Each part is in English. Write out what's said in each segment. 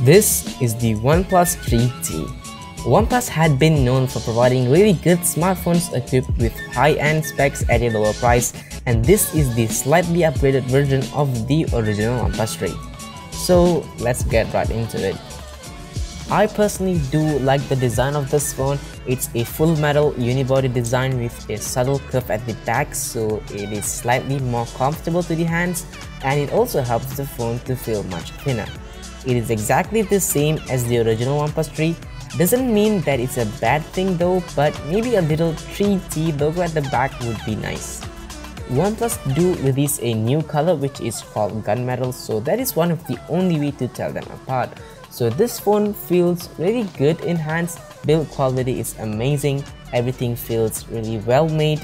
This is the OnePlus3t. OnePlus had been known for providing really good smartphones equipped with high-end specs at a lower price, and this is the slightly upgraded version of the original OnePlus 3. So let's get right into it. I personally do like the design of this phone. It's a full metal unibody design with a subtle curve at the back, so it is slightly more comfortable to the hands, and it also helps the phone to feel much thinner. It is exactly the same as the original OnePlus 3. Doesn't mean that it's a bad thing though, but maybe a little 3T logo at the back would be nice. OnePlus do release a new color which is called gunmetal, so that is one of the only way to tell them apart. So this phone feels really good in hands, build quality is amazing, everything feels really well made.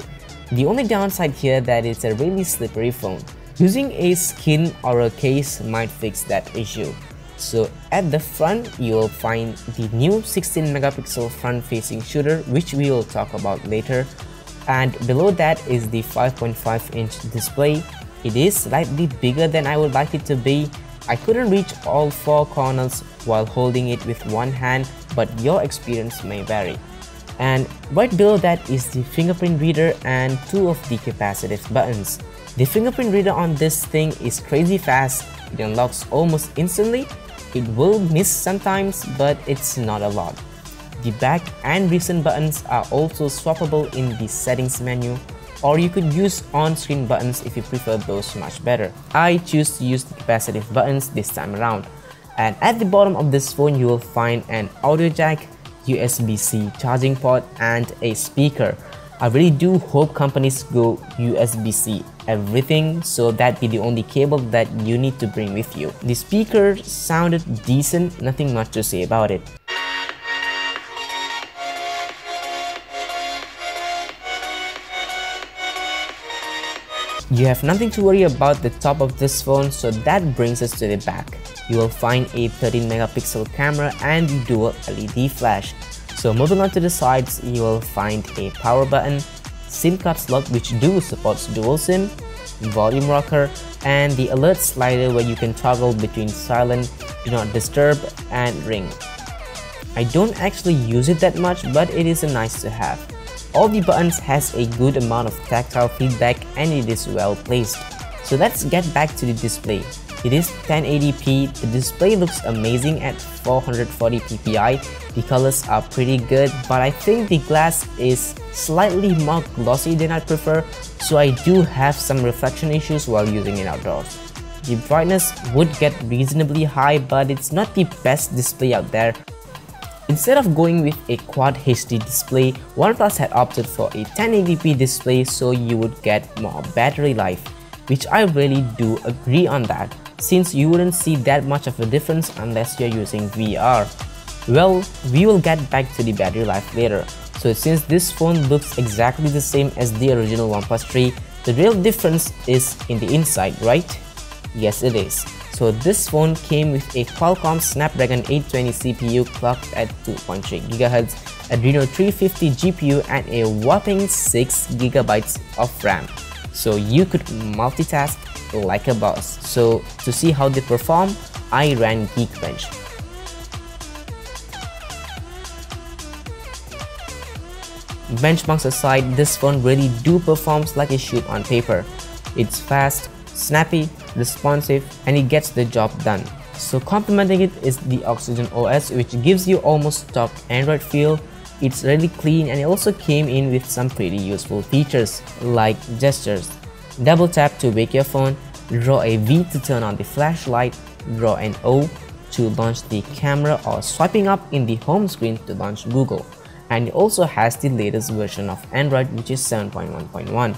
The only downside here that it's a really slippery phone. Using a skin or a case might fix that issue. So at the front, you will find the new 16 megapixel front facing shooter, which we will talk about later, and below that is the 5.5-inch display. It is slightly bigger than I would like it to be. I couldn't reach all four corners while holding it with one hand, but your experience may vary. And right below that is the fingerprint reader and two of the capacitive buttons. The fingerprint reader on this thing is crazy fast. It unlocks almost instantly. It will miss sometimes, but it's not a lot. The back and recent buttons are also swappable in the settings menu, or you could use on-screen buttons if you prefer those much better. I choose to use the capacitive buttons this time around. And at the bottom of this phone, you will find an audio jack, USB-C charging port, and a speaker. I really do hope companies go USB-C everything, so that be the only cable that you need to bring with you. The speaker sounded decent, nothing much to say about it. You have nothing to worry about the top of this phone, so that brings us to the back. You will find a 13 megapixel camera and dual LED flash. So moving on to the sides, you will find a power button, SIM card slot which supports dual SIM, volume rocker, and the alert slider where you can toggle between silent, do not disturb, and ring. I don't actually use it that much, but it is a nice to have. All the buttons has a good amount of tactile feedback and it is well placed. So let's get back to the display. It is 1080p, the display looks amazing at 440 ppi, the colors are pretty good, but I think the glass is slightly more glossy than I prefer, so I do have some reflection issues while using it outdoors. The brightness would get reasonably high, but it's not the best display out there. Instead of going with a Quad HD display, OnePlus had opted for a 1080p display so you would get more battery life, which I really do agree on that, since you wouldn't see that much of a difference unless you're using VR. Well, we will get back to the battery life later. So since this phone looks exactly the same as the original OnePlus 3, the real difference is in the inside, right? Yes, it is. So this phone came with a Qualcomm Snapdragon 820 CPU clocked at 2.3 GHz, Adreno 350 GPU, and a whopping 6 GB of RAM. So you could multitask like a boss. So to see how they perform, I ran Geekbench. Benchmarks aside, this phone really do performs like a shoot on paper. It's fast, snappy, responsive, and it gets the job done. So complementing it is the Oxygen OS, which gives you almost stock Android feel. It's really clean, and it also came in with some pretty useful features like gestures. Double tap to wake your phone, draw a V to turn on the flashlight, draw an O to launch the camera, or swiping up in the home screen to launch Google. And it also has the latest version of Android, which is 7.1.1.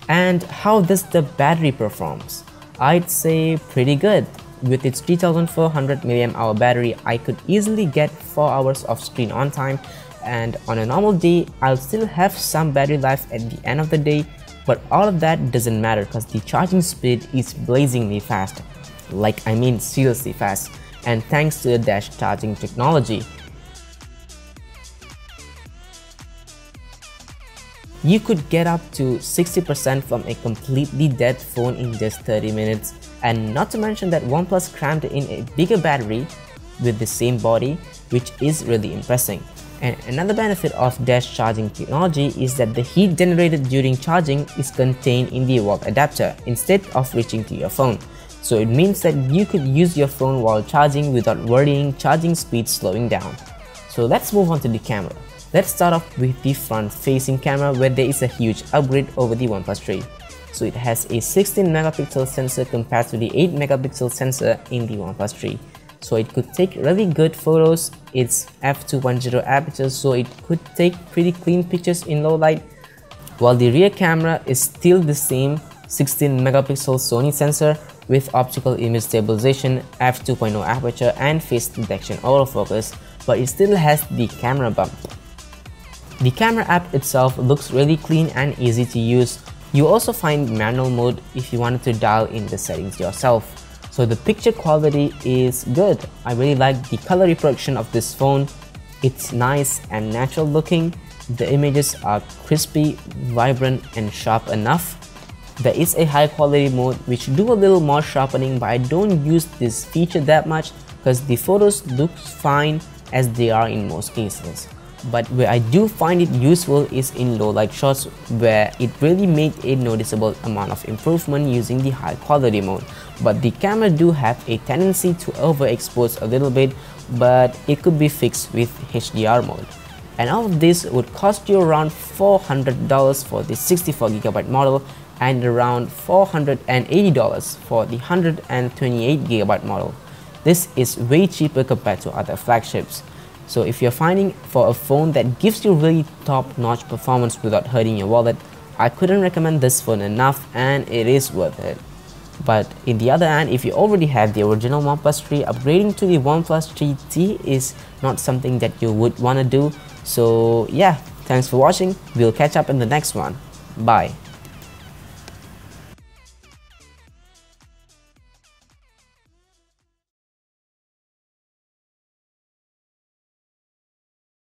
And how does the battery performs? I'd say pretty good. With its 3400 mAh battery, I could easily get 4 hours of screen on time, and on a normal day, I'll still have some battery life at the end of the day, but all of that doesn't matter because the charging speed is blazingly fast. Like, I mean seriously fast, and thanks to the dash charging technology. You could get up to 60% from a completely dead phone in just 30 minutes, and not to mention that OnePlus crammed in a bigger battery with the same body, which is really impressive. And another benefit of dash charging technology is that the heat generated during charging is contained in the wall adapter instead of reaching to your phone. So it means that you could use your phone while charging without worrying charging speed slowing down. So let's move on to the camera. Let's start off with the front-facing camera, where there is a huge upgrade over the OnePlus 3. So it has a 16 megapixel sensor compared to the 8 megapixel sensor in the OnePlus 3. So it could take really good photos. It's f2.0 aperture, so it could take pretty clean pictures in low light, while the rear camera is still the same 16 megapixel Sony sensor with optical image stabilization, f2.0 aperture and face detection autofocus, but it still has the camera bump. The camera app itself looks really clean and easy to use. You also find manual mode if you wanted to dial in the settings yourself. So the picture quality is good. I really like the color reproduction of this phone. It's nice and natural looking. The images are crispy, vibrant and sharp enough. There is a high quality mode which do a little more sharpening, but I don't use this feature that much because the photos look fine as they are in most cases. But where I do find it useful is in low light shots, where it really made a noticeable amount of improvement using the high quality mode. But the camera do have a tendency to overexpose a little bit, but it could be fixed with HDR mode. And all of this would cost you around $400 for the 64GB model and around $480 for the 128GB model. This is way cheaper compared to other flagships. So if you're finding for a phone that gives you really top-notch performance without hurting your wallet, I couldn't recommend this phone enough, and it is worth it. But in the other hand, if you already have the original OnePlus 3, upgrading to the OnePlus 3t is not something that you would want to do. So yeah, thanks for watching. We'll catch up in the next one. Bye.